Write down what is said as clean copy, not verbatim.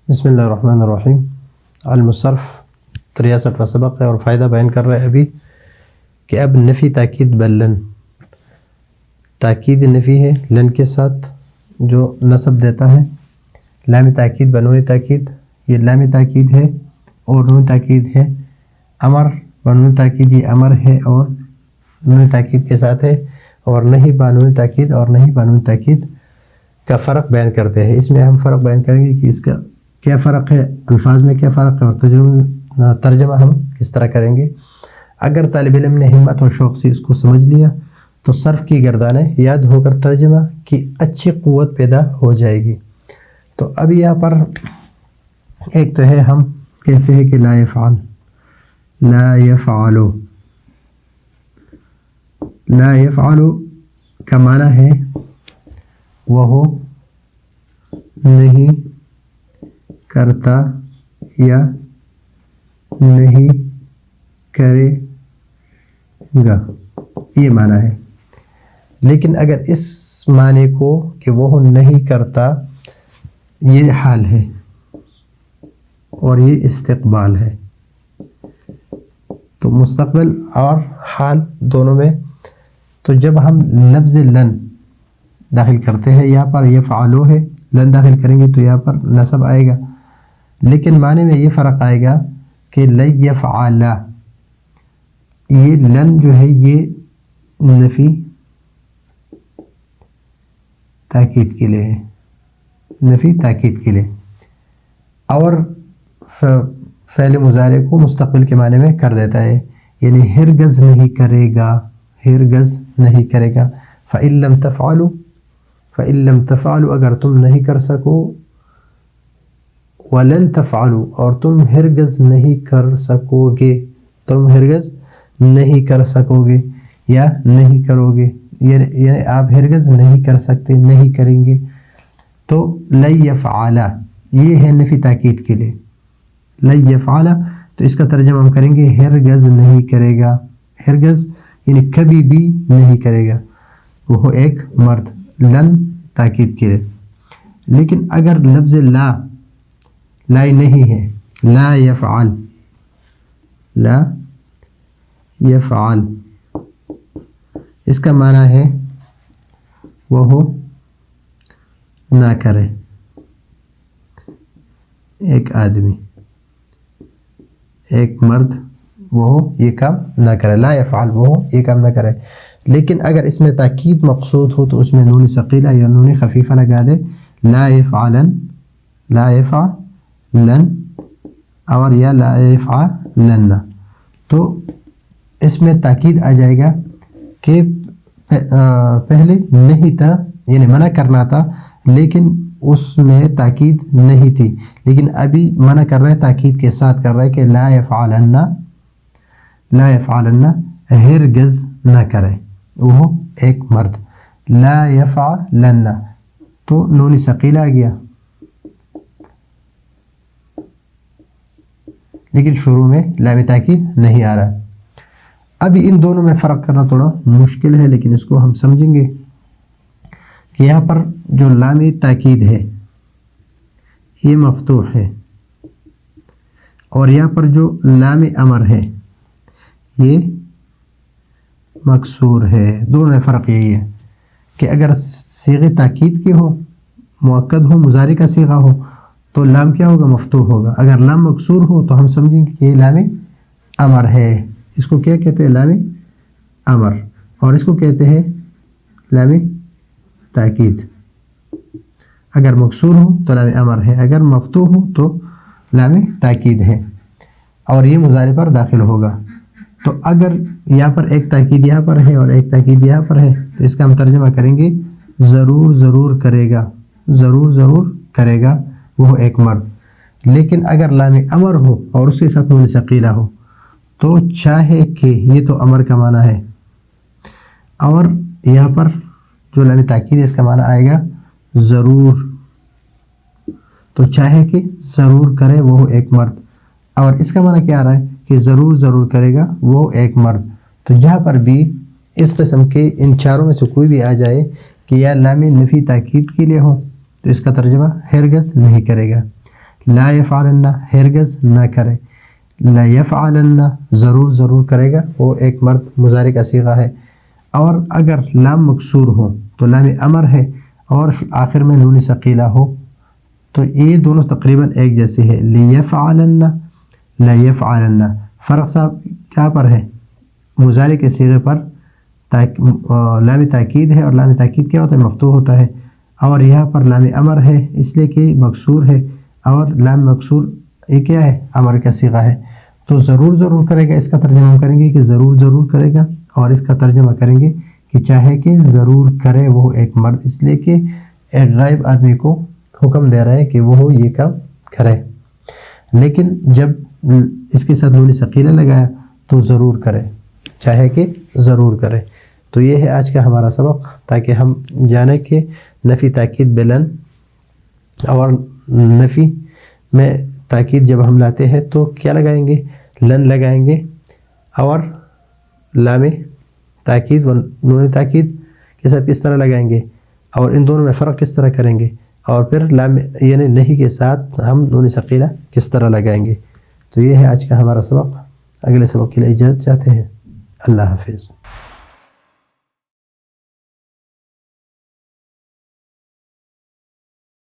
بسم اللہ الرحمن الرحیم۔ المصرف 63واں سبق ہے اور فائدہ بیان کر رہے ہیں ابھی کہ اب نفی تاکید بلن، تاکید نفی ہے لن کے ساتھ جو نصب دیتا ہے، لام تاکید بنون تاکید، یہ لام تاکید ہے اور نون تاکید ہے، امر بنون تاکید یہ امر ہے اور نون تاکید کے ساتھ ہے، اور نہیں بانون تاکید اور نہیں بانون تاکید کا فرق بیان کرتے ہیں۔ اس میں ہم فرق بیان کریں گے کہ اس کا کیا فرق ہے، الفاظ میں کیا فرق ہے اور ترجمہ ہم کس طرح کریں گے۔ اگر طالب علم نے ہمت اور شوق سے اس کو سمجھ لیا تو صرف کی گردانیں یاد ہو کر ترجمہ کی اچھی قوت پیدا ہو جائے گی۔ تو اب یہاں پر ایک تو ہے، ہم کہتے ہیں کہ لا یفعل، لا یفعلو، لا یفعلو کا معنی ہے وہ نہیں کرتا یا نہیں کرے گا، یہ معنی ہے۔ لیکن اگر اس معنی کو کہ وہ نہیں کرتا، یہ حال ہے اور یہ استقبال ہے، تو مستقبل اور حال دونوں میں، تو جب ہم لفظ لن داخل کرتے ہیں، یہاں پر یفعلو ہے، لن داخل کریں گے تو یہاں پر نصب آئے گا، لیکن معنی میں یہ فرق آئے گا کہ لن یفعل، یہ لن جو ہے یہ نفی تاکید کے لیے ہے، نفی تاکید کے لیے، اور فعل مضارع کو مستقبل کے معنی میں کر دیتا ہے، یعنی ہرگز نہیں کرے گا، ہرگز نہیں کرے گا۔ فَإِن لَمْ تَفْعَلُوا، فَإِن لَمْ تَفْعَلُوا، اگر تم نہیں کر سکو، وَلَن تَفْعَلُوا، اور تم ہرگز نہیں کر سکو گے، تم ہرگز نہیں کر سکو گے یا نہیں کرو گے، یعنی آپ ہرگز نہیں کر سکتے، نہیں کریں گے، تو لن یفعل یہ ہے نفی تاکید کے لیے، لن یفعل، تو اس کا ترجمہ ہم کریں گے ہرگز نہیں کرے گا، ہرگز یعنی کبھی بھی نہیں کرے گا، وہ ایک مرد، لن تاکید کے لیے۔ لیکن اگر لفظ لا نہیں ہے، لا یفعل، لا یفعل، اس کا معنی ہے وہ نہ کرے، ایک آدمی، ایک مرد وہ یہ کام نہ کرے، لا یفعل وہ یہ کام نہ کرے۔ لیکن اگر اس میں تاکید مقصود ہو تو اس میں نون ثقیلہ یا نون خفیفہ لگا دے، لا یفعلن، لا یفعلن، اور یا لا یفعلن، تو اس میں تاکید آ جائے گا کہ پہلے نہیں تھا، یعنی منع کرنا تھا لیکن اس میں تاکید نہیں تھی، لیکن ابھی منع کر رہے، تاکید کے ساتھ کر رہے کہ لا یفعلن، لا یفعلن، ہرگز نہ کرے وہ ایک مرد، لا یفعلن، تو نون ثقیلہ آ گیا، لیکن شروع میں لام تاکید نہیں آ رہا۔ ابھی ان دونوں میں فرق کرنا تھوڑا مشکل ہے، لیکن اس کو ہم سمجھیں گے کہ یہاں پر جو لام تاکید ہے یہ مفتوح ہے، اور یہاں پر جو لام امر ہے یہ مکسور ہے۔ دونوں میں فرق یہی ہے کہ اگر صیغہ تاکید کی ہو، مؤکد ہو، مضارع کا صیغہ ہو، تو لام کیا ہوگا؟ مفتوح ہوگا۔ اگر لام مکسور ہو تو ہم سمجھیں گے کہ یہ لام امر ہے، اس کو کیا کہتے ہیں؟ لام امر، اور اس کو کہتے ہیں لام تاکید۔ اگر مکسور ہو تو لام امر ہے، اگر مفتوح ہو تو لام تاکید ہے، اور یہ مضارع پر داخل ہوگا۔ تو اگر یہاں پر ایک تاکید یہاں پر ہے اور ایک تاکید یہاں پر ہے تو اس کا ہم ترجمہ کریں گے ضرور ضرور کرے گا، ضرور ضرور کرے گا وہ ایک مرد۔ لیکن اگر لام امر ہو اور اس کے ساتھ نون ثقیلہ ہو تو چاہے کہ، یہ تو امر کا معنی ہے، اور یہاں پر جو لام تاکید ہے اس کا معنی آئے گا ضرور، تو چاہے کہ ضرور کرے وہ ایک مرد، اور اس کا معنی کیا آ رہا ہے کہ ضرور ضرور کرے گا وہ ایک مرد۔ تو جہاں پر بھی اس قسم کے ان چاروں میں سے کوئی بھی آ جائے کہ یا لام نفی تاکید کے لیے ہو تو اس کا ترجمہ ہرگز نہیں کرے گا، لا یفعلن ہرگز نہ کرے، لا یفعلن ضرور ضرور کرے گا، وہ ایک مرد مضارع کا صیغہ ہے۔ اور اگر لام مکسور ہو تو لام امر ہے، اور آخر میں نون ثقیلہ ہو تو یہ دونوں تقریباً ایک جیسے ہے، لیفعلن لا یفعلن۔ فرق صاحب کیا پر ہے؟ مضارع کے صیغے پر لام تاکید ہے، اور لام تاکید کیا ہوتا ہے؟ مفتوح ہوتا ہے، اور یہاں پر لام امر ہے اس لیے کہ مکسور ہے، اور لام مکسور یہ کیا ہے؟ امر کا صیغہ ہے۔ تو ضرور ضرور کرے گا، اس کا ترجمہ ہم کریں گے کہ ضرور ضرور کرے گا، اور اس کا ترجمہ کریں گے کہ چاہے کہ ضرور کرے وہ ایک مرد، اس لیے کہ ایک غائب آدمی کو حکم دے رہا ہے کہ وہ یہ کام کرے، لیکن جب اس کے ساتھ نون ثقیلہ لگایا تو ضرور کرے، چاہے کہ ضرور کرے۔ تو یہ ہے آج کا ہمارا سبق، تاکہ ہم جانیں کہ نفی تاکید بلن، اور نفی میں تاکید جب ہم لاتے ہیں تو کیا لگائیں گے؟ لن لگائیں گے، اور لام تاکید و نون تاکید کے ساتھ کس طرح لگائیں گے، اور ان دونوں میں فرق کس طرح کریں گے، اور پھر لام یعنی نہیں کے ساتھ ہم نون ثقیلہ کس طرح لگائیں گے۔ تو یہ ہے آج کا ہمارا سبق، اگلے سبق کے لیے اجازت چاہتے ہیں، اللہ حافظ۔